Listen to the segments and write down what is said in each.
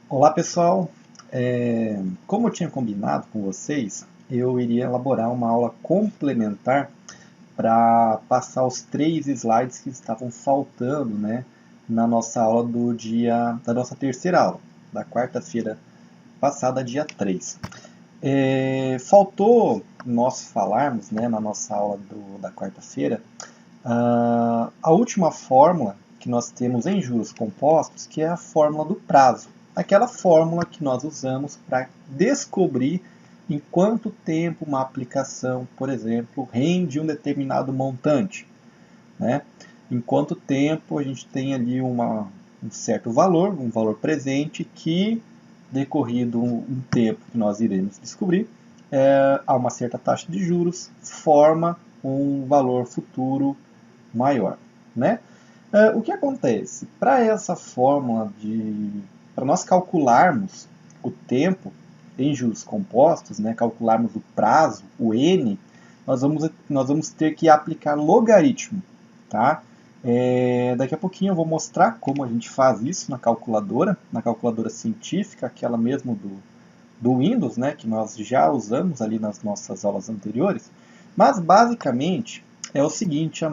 Olá pessoal, como eu tinha combinado com vocês, eu iria elaborar uma aula complementar para passar os 3 slides que estavam faltando, né, na nossa aula da nossa terceira aula, da quarta-feira passada, dia 3. Faltou nós falarmos, né, na nossa aula da quarta-feira, a última fórmula que nós temos em juros compostos, que é a fórmula do prazo. Aquela fórmula que nós usamos para descobrir em quanto tempo uma aplicação, por exemplo, rende um determinado montante, né? Em quanto tempo a gente tem ali um certo valor, um valor presente, que, decorrido um tempo que nós iremos descobrir, a uma certa taxa de juros, forma um valor futuro maior, né? O que acontece? Para essa fórmula para nós calcularmos o tempo em juros compostos, né, calcularmos o prazo, o n, nós vamos ter que aplicar logaritmo, tá? Daqui a pouquinho eu vou mostrar como a gente faz isso na calculadora científica, aquela mesmo do Windows, né, que nós já usamos ali nas nossas aulas anteriores. Mas basicamente é o seguinte, a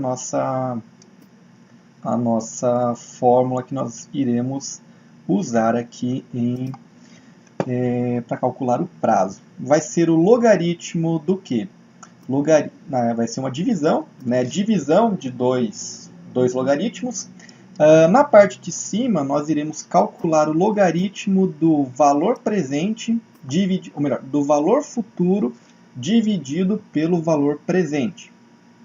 nossa fórmula que nós iremos usar aqui para calcular o prazo. Vai ser o logaritmo do quê? Vai ser uma divisão, né? Divisão de dois logaritmos. Na parte de cima, nós iremos calcular o logaritmo do valor presente, ou melhor, do valor futuro dividido pelo valor presente.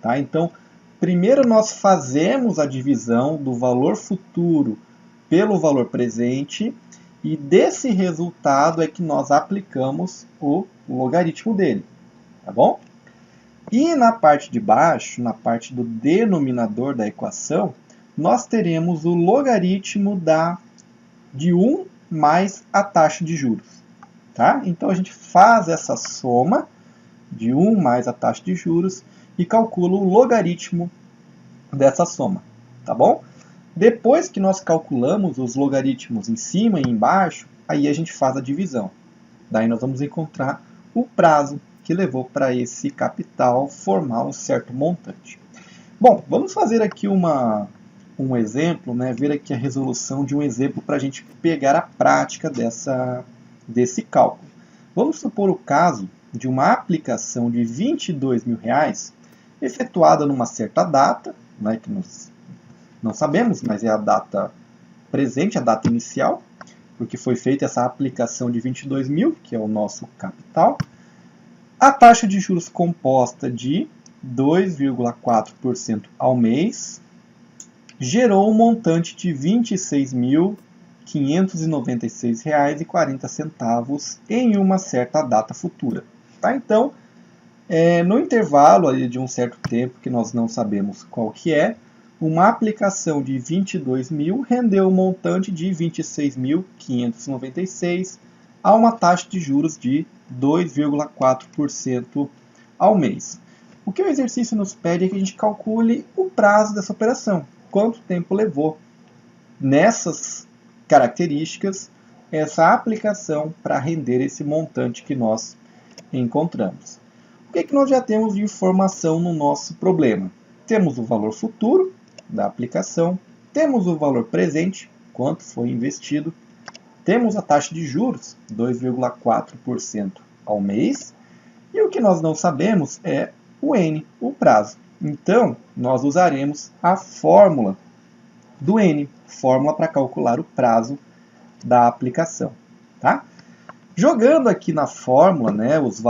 Tá? Então, primeiro nós fazemos a divisão do valor futuro pelo valor presente e desse resultado é que nós aplicamos o logaritmo dele, tá bom? E na parte de baixo, na parte do denominador da equação, nós teremos o logaritmo de 1 mais a taxa de juros. Tá? Então a gente faz essa soma de 1 mais a taxa de juros e calcula o logaritmo dessa soma, tá bom? Depois que nós calculamos os logaritmos em cima e embaixo, aí a gente faz a divisão. Daí nós vamos encontrar o prazo que levou para esse capital formar um certo montante. Bom, vamos fazer aqui um exemplo, né? Ver aqui a resolução de um exemplo para a gente pegar a prática desse cálculo. Vamos supor o caso de uma aplicação de R$ 22.000 efetuada numa certa data, né, que nós não sabemos, mas é a data presente, a data inicial, porque foi feita essa aplicação de 22.000, que é o nosso capital. A taxa de juros composta de 2,4% ao mês gerou um montante de R$ 26.596,40 em uma certa data futura. Tá? Então, no intervalo ali de um certo tempo, que nós não sabemos qual que é, uma aplicação de 22.000 rendeu um montante de 26.596 a uma taxa de juros de 2,4% ao mês. O que o exercício nos pede é que a gente calcule o prazo dessa operação, quanto tempo levou nessas características essa aplicação para render esse montante que nós encontramos. O que nós já temos de informação no nosso problema? Temos o valor futuro da aplicação, temos o valor presente, quanto foi investido, temos a taxa de juros, 2,4% ao mês, e o que nós não sabemos é o N, o prazo. Então, nós usaremos a fórmula do N, fórmula para calcular o prazo da aplicação. Tá? Jogando aqui na fórmula, né, os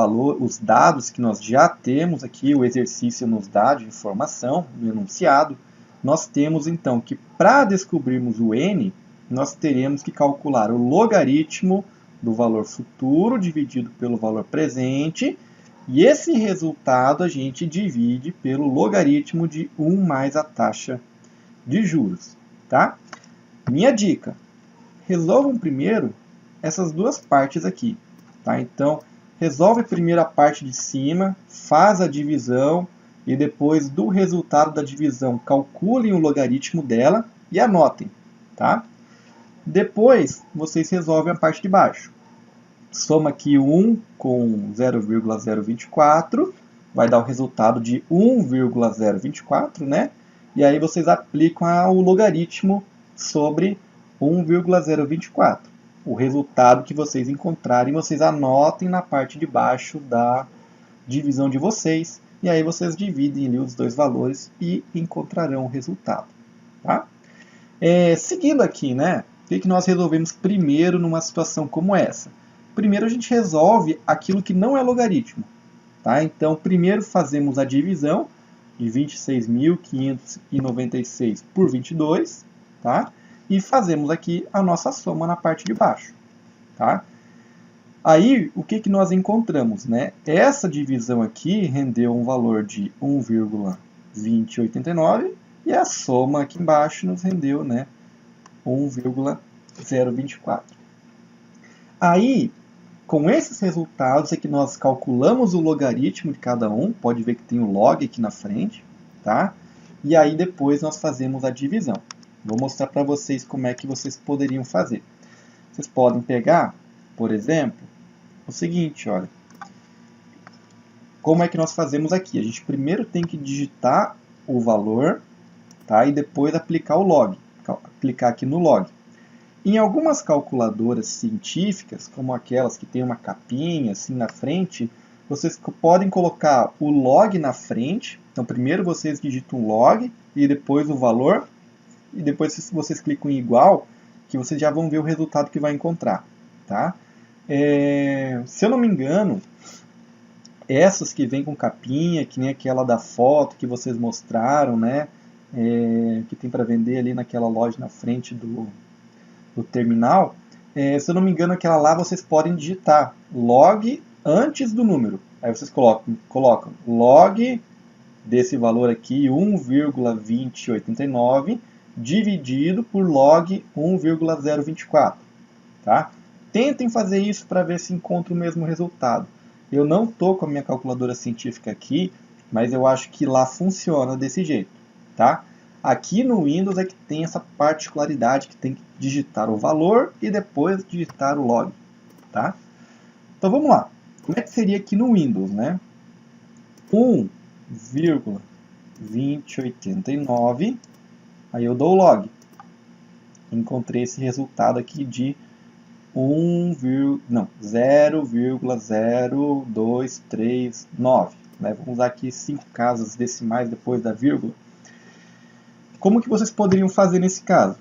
dados que nós já temos aqui, o exercício nos dá de informação, no enunciado, nós temos então que para descobrirmos o N, nós teremos que calcular o logaritmo do valor futuro dividido pelo valor presente, e esse resultado a gente divide pelo logaritmo de 1 mais a taxa de juros. Tá? Minha dica, resolvam primeiro essas duas partes aqui. Tá? Então, resolve primeiro a parte de cima, faz a divisão e depois do resultado da divisão calculem o logaritmo dela e anotem. Tá? Depois, vocês resolvem a parte de baixo. Soma aqui 1 com 0,024, vai dar o resultado de 1,024, né? E aí vocês aplicam o logaritmo sobre 1,024. O resultado que vocês encontrarem, vocês anotem na parte de baixo da divisão de vocês, e aí vocês dividem ali os dois valores e encontrarão o resultado. Tá? Seguindo aqui, né? O que nós resolvemos primeiro numa situação como essa? Primeiro a gente resolve aquilo que não é logaritmo. Tá? Então, primeiro fazemos a divisão de 26.596 por 22, tá? E fazemos aqui a nossa soma na parte de baixo. Tá? Aí, o que nós encontramos? Né? Essa divisão aqui rendeu um valor de 1,2089 e a soma aqui embaixo nos rendeu, né, 1,024. Aí, com esses resultados é que nós calculamos o logaritmo de cada um, pode ver que tem o log aqui na frente, tá? E aí depois nós fazemos a divisão. Vou mostrar para vocês como é que vocês poderiam fazer. Vocês podem pegar, por exemplo, o seguinte, olha. Como é que nós fazemos aqui? A gente primeiro tem que digitar o valor, tá? E depois aplicar o log, aplicar aqui no log. Em algumas calculadoras científicas, como aquelas que tem uma capinha assim na frente, vocês podem colocar o log na frente. Então, primeiro vocês digitam o log e depois o valor. E depois vocês clicam em igual, que vocês já vão ver o resultado que vai encontrar. Tá? Se eu não me engano, essas que vêm com capinha, que nem aquela da foto que vocês mostraram, né? Que tem para vender ali naquela loja na frente do terminal, se eu não me engano, aquela lá vocês podem digitar log antes do número. Aí vocês colocam log desse valor aqui, 1,2089, dividido por log 1,024. Tá? Tentem fazer isso para ver se encontra o mesmo resultado. Eu não estou com a minha calculadora científica aqui, mas eu acho que lá funciona desse jeito. Tá? Aqui no Windows é que tem essa particularidade que tem que digitar o valor e depois digitar o log. Tá? Então vamos lá. Como é que seria aqui no Windows? Né? 1,2089, aí eu dou o log. Encontrei esse resultado aqui de 0,0239. Né? Vamos usar aqui 5 casas decimais depois da vírgula. Como que vocês poderiam fazer nesse caso?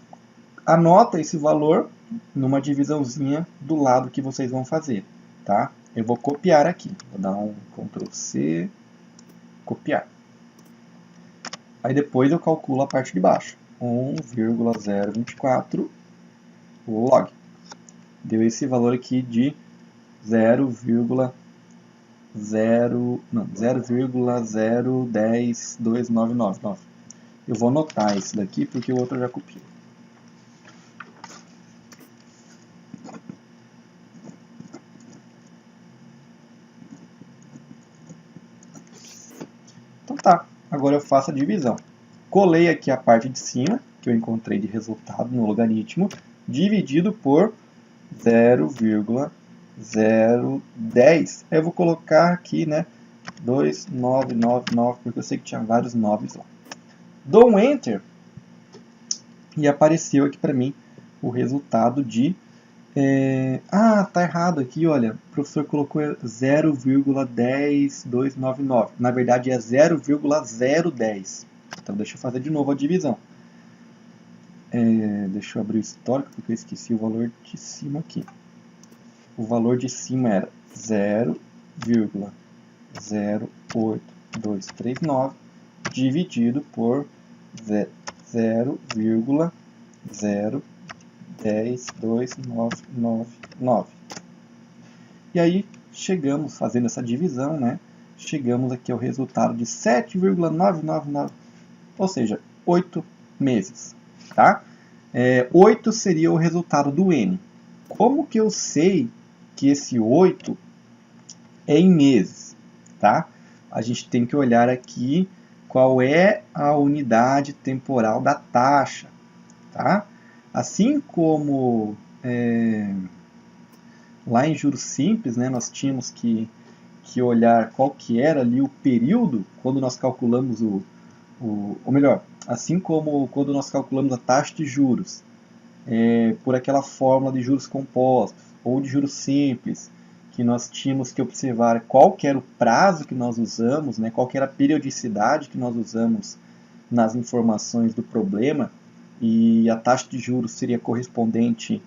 Anota esse valor numa divisãozinha do lado que vocês vão fazer. Tá? Eu vou copiar aqui. Vou dar um Ctrl C, copiar. Aí depois eu calculo a parte de baixo. 1,024 log. Deu esse valor aqui de 0,010299. Eu vou anotar esse daqui porque o outro eu já copiei. Então tá, agora eu faço a divisão. Colei aqui a parte de cima, que eu encontrei de resultado no logaritmo, dividido por 0,010. Eu vou colocar aqui, né, 2999, porque eu sei que tinha vários 9 lá. Dou um Enter e apareceu aqui para mim o resultado de... tá errado aqui, olha. O professor colocou 0,10299. Na verdade é 0,010. Então deixa eu fazer de novo a divisão. Deixa eu abrir o histórico, porque eu esqueci o valor de cima aqui. O valor de cima era 0,08239 dividido por 0,010299. E aí, chegamos, fazendo essa divisão, né? Chegamos aqui ao resultado de 7,999, ou seja, 8 meses. Tá? 8 seria o resultado do N. Como que eu sei que esse 8 é em meses? Tá? A gente tem que olhar aqui qual é a unidade temporal da taxa. Tá? Assim como lá em juros simples, né, nós tínhamos que olhar qual que era ali o período quando nós calculamos ou melhor, assim como quando nós calculamos a taxa de juros por aquela fórmula de juros compostos ou de juros simples, que nós tínhamos que observar qual que era o prazo que nós usamos, né, qual que era a periodicidade que nós usamos nas informações do problema, e a taxa de juros seria correspondente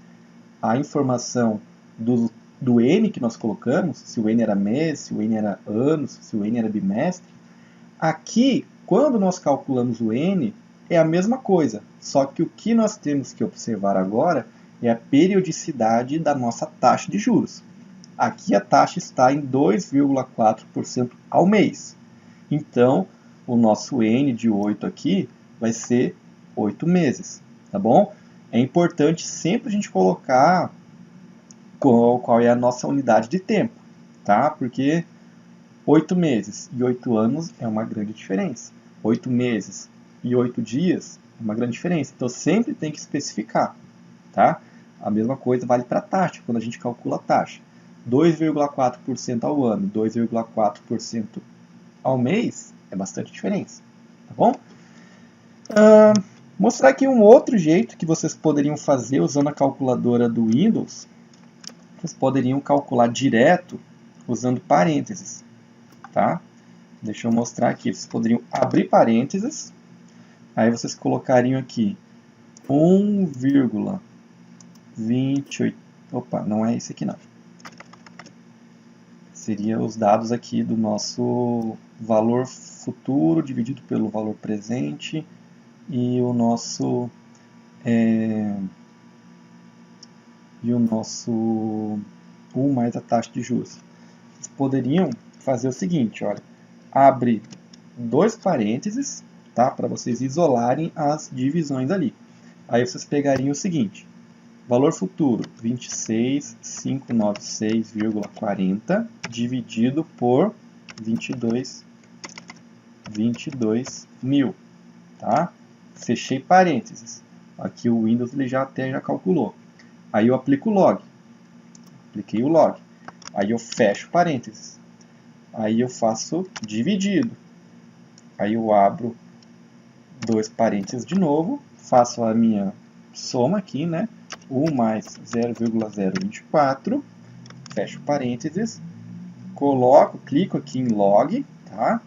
à informação do N que nós colocamos, se o N era mês, se o N era anos, se o N era bimestre. Aqui, quando nós calculamos o N, é a mesma coisa, só que o que nós temos que observar agora é a periodicidade da nossa taxa de juros. Aqui a taxa está em 2,4% ao mês. Então, o nosso N de 8 aqui vai ser 8 meses, tá bom? É importante sempre a gente colocar qual é a nossa unidade de tempo, tá? Porque 8 meses e 8 anos é uma grande diferença. 8 meses e 8 dias é uma grande diferença. Então sempre tem que especificar, tá? A mesma coisa vale para a taxa, quando a gente calcula a taxa. 2,4% ao ano, 2,4% ao mês é bastante diferença, tá bom? Mostrar aqui um outro jeito que vocês poderiam fazer usando a calculadora do Windows. Vocês poderiam calcular direto usando parênteses, tá? Deixa eu mostrar aqui. Vocês poderiam abrir parênteses, aí vocês colocariam aqui 1,28. Opa, não é esse aqui não. Seria os dados aqui do nosso valor futuro dividido pelo valor presente e o nosso mais a taxa de juros. Vocês poderiam fazer o seguinte, olha, abre dois parênteses, tá, para vocês isolarem as divisões ali. Aí vocês pegariam o seguinte, valor futuro 26.596,40 dividido por 22 mil, tá? Fechei parênteses. Aqui o Windows ele já calculou. Aí eu aplico o log. Apliquei o log. Aí eu fecho parênteses. Aí eu faço dividido. Aí eu abro dois parênteses de novo, faço a minha soma aqui, né? 1 mais 0,024, fecho parênteses, clico aqui em log, tá?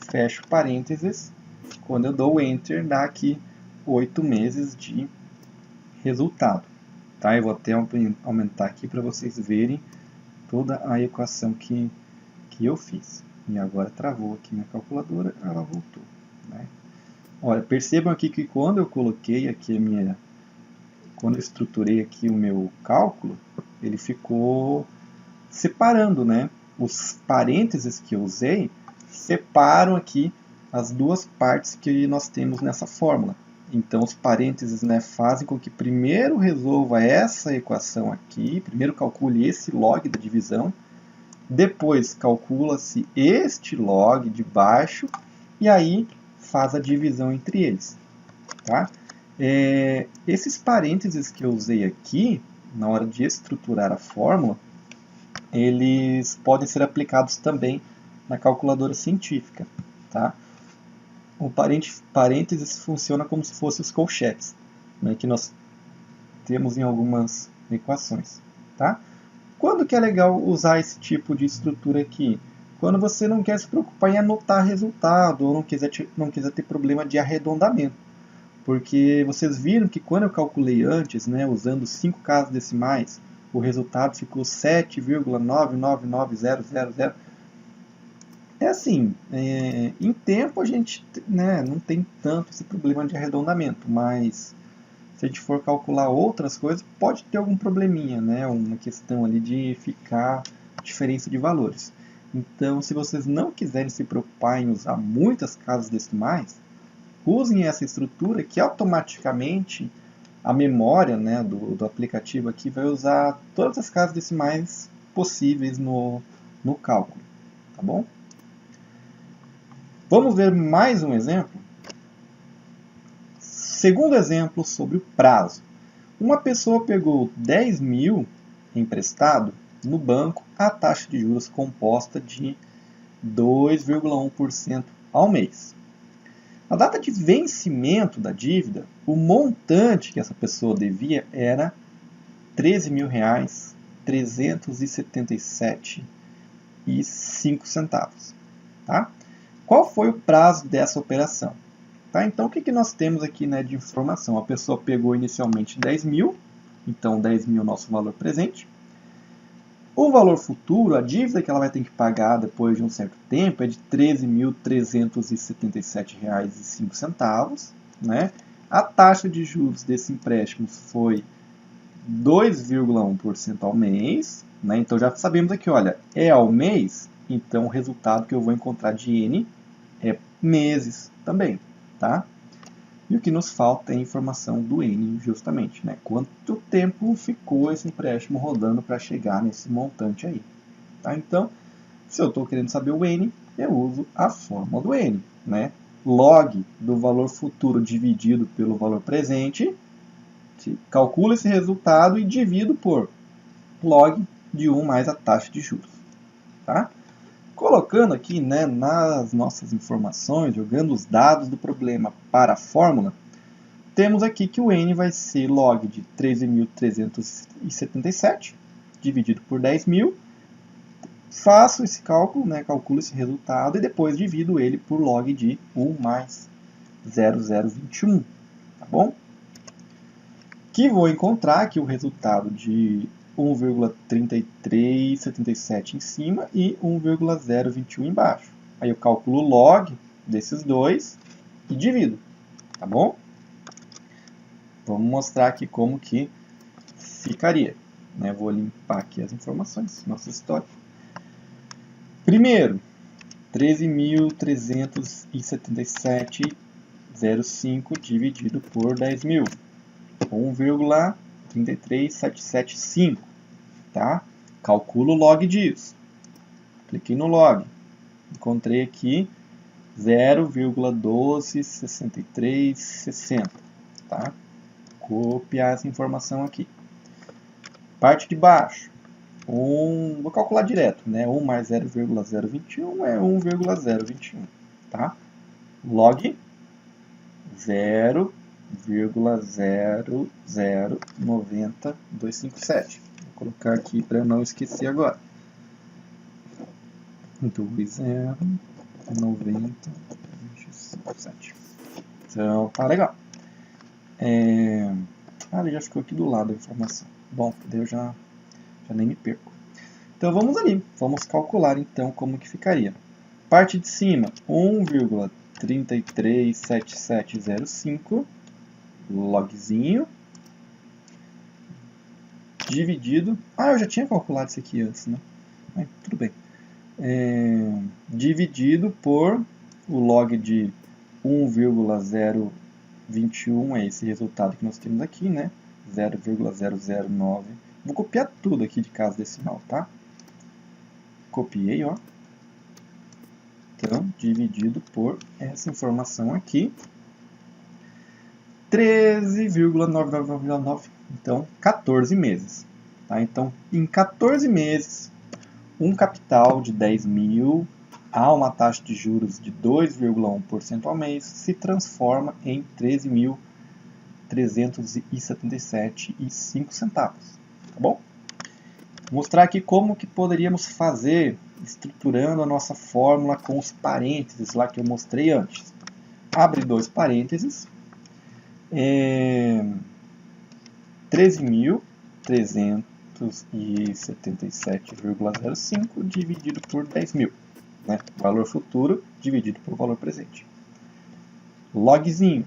Fecho parênteses, quando eu dou Enter, dá aqui 8 meses de resultado. Tá? Eu vou até aumentar aqui para vocês verem toda a equação que eu fiz. E agora travou aqui minha calculadora, ela voltou. Né? Olha, percebam aqui que quando eu coloquei aqui quando eu estruturei aqui o meu cálculo, ele ficou separando, né? Os parênteses que eu usei separam aqui as duas partes que nós temos nessa fórmula. Então, os parênteses, né, fazem com que primeiro resolva essa equação aqui, primeiro calcule esse log da divisão, depois calcula-se este log de baixo e aí faz a divisão entre eles. Tá? Esses parênteses que eu usei aqui, na hora de estruturar a fórmula, eles podem ser aplicados também na calculadora científica. Tá? O parênteses funciona como se fossem os colchetes, né, que nós temos em algumas equações. Tá? Quando que é legal usar esse tipo de estrutura aqui? Quando você não quer se preocupar em anotar resultado ou não quiser ter problema de arredondamento. Porque vocês viram que quando eu calculei antes, né, usando 5 casas decimais, o resultado ficou 7,999000. É assim, em tempo a gente, né, não tem tanto esse problema de arredondamento, mas se a gente for calcular outras coisas, pode ter algum probleminha, né, uma questão ali de ficar diferença de valores. Então, se vocês não quiserem se preocupar em usar muitas casas decimais, usem essa estrutura que automaticamente a memória, né, do aplicativo aqui vai usar todas as casas decimais possíveis no cálculo. Tá bom? Vamos ver mais um exemplo? Segundo exemplo sobre o prazo. Uma pessoa pegou 10 mil emprestado no banco a taxa de juros composta de 2,1% ao mês. Na data de vencimento da dívida, o montante que essa pessoa devia era R$ 13.377,05. Tá? Qual foi o prazo dessa operação? Tá? Então, o que nós temos aqui, né, de informação? A pessoa pegou inicialmente 10 mil, então 10 mil é o nosso valor presente. O valor futuro, a dívida que ela vai ter que pagar depois de um certo tempo é de R$ 13.377,05. Né? A taxa de juros desse empréstimo foi 2,1% ao mês. Né? Então já sabemos aqui, olha, é ao mês, então o resultado que eu vou encontrar de N é meses também. Tá? E o que nos falta é a informação do N, justamente, né? Quanto tempo ficou esse empréstimo rodando para chegar nesse montante aí. Tá? Então, se eu estou querendo saber o N, eu uso a fórmula do N. Né? Log do valor futuro dividido pelo valor presente, calculo esse resultado e divido por log de 1 mais a taxa de juros. Tá? Colocando aqui, né, nas nossas informações, jogando os dados do problema para a fórmula, temos aqui que o N vai ser log de 13.377 dividido por 10 mil. Faço esse cálculo, né, calculo esse resultado e depois divido ele por log de 1 mais 0,021. Tá bom? Que vou encontrar aqui o resultado de 1,3377 em cima e 1,021 embaixo. Aí eu calculo o log desses dois e divido, tá bom? Vamos mostrar aqui como que ficaria. Né? Vou limpar aqui as informações, nossa história. Primeiro, 13.377,05 dividido por 10 mil. 1,33775, tá? Calculo o log disso. Cliquei no log. Encontrei aqui 0,126360, tá? Copiar essa informação aqui. Parte de baixo. Vou calcular direto, né? 1 mais 0,021 é 1,021, tá? Log 0,0090257. Vou colocar aqui para não esquecer agora. 2,090,257. Então, tá legal. Ele já ficou aqui do lado a informação. Bom, daí eu já nem me perco. Então vamos ali, vamos calcular então como que ficaria. Parte de cima, 1,337705, logzinho, dividido... eu já tinha calculado isso aqui antes, né? Mas tudo bem. Dividido por o log de 1,021, é esse resultado que nós temos aqui, né? 0,009. Vou copiar tudo aqui de casa decimal, tá? Copiei, ó. Então, dividido por essa informação aqui, 13,99999. Então, 14 meses. Tá? Então, em 14 meses, um capital de 10 mil a uma taxa de juros de 2,1% ao mês se transforma em 13.377,05 centavos. Tá bom? Vou mostrar aqui como que poderíamos fazer estruturando a nossa fórmula com os parênteses lá que eu mostrei antes. Abre dois parênteses. 13.377,05 dividido por 10 mil. Né? Valor futuro dividido por valor presente. Logzinho.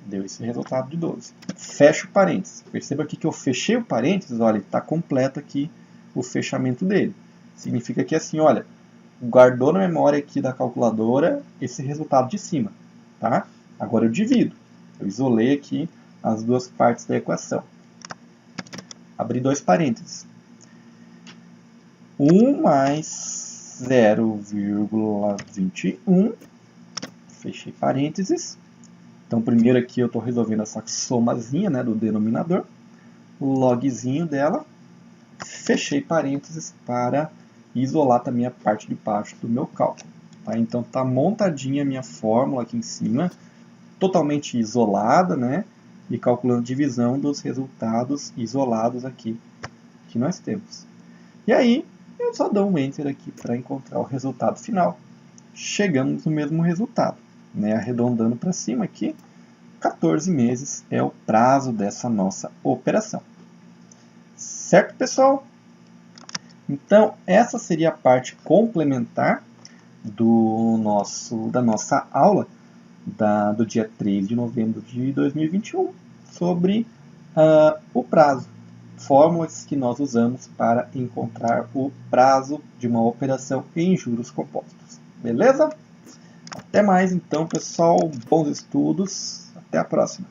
Deu esse resultado de 12. Fecho o parênteses. Perceba aqui que eu fechei o parênteses, olha, está completo aqui o fechamento dele. Significa que assim, olha, guardou na memória aqui da calculadora esse resultado de cima. Tá? Agora eu divido. Eu isolei aqui as duas partes da equação. Abri dois parênteses. 1 mais 0,21. Fechei parênteses. Então, primeiro aqui eu estou resolvendo essa somazinha, né, do denominador, o logzinho dela, fechei parênteses para isolar também a parte de baixo do meu cálculo. Tá? Então, está montadinha a minha fórmula aqui em cima, totalmente isolada, né, e calculando divisão dos resultados isolados aqui que nós temos. E aí, eu só dou um Enter aqui para encontrar o resultado final. Chegamos no mesmo resultado, né? Arredondando para cima aqui, 14 meses é o prazo dessa nossa operação. Certo, pessoal? Então, essa seria a parte complementar da nossa aula do dia 3 de novembro de 2021 sobre o prazo. Fórmulas que nós usamos para encontrar o prazo de uma operação em juros compostos. Beleza? Até mais então, pessoal. Bons estudos. Até a próxima.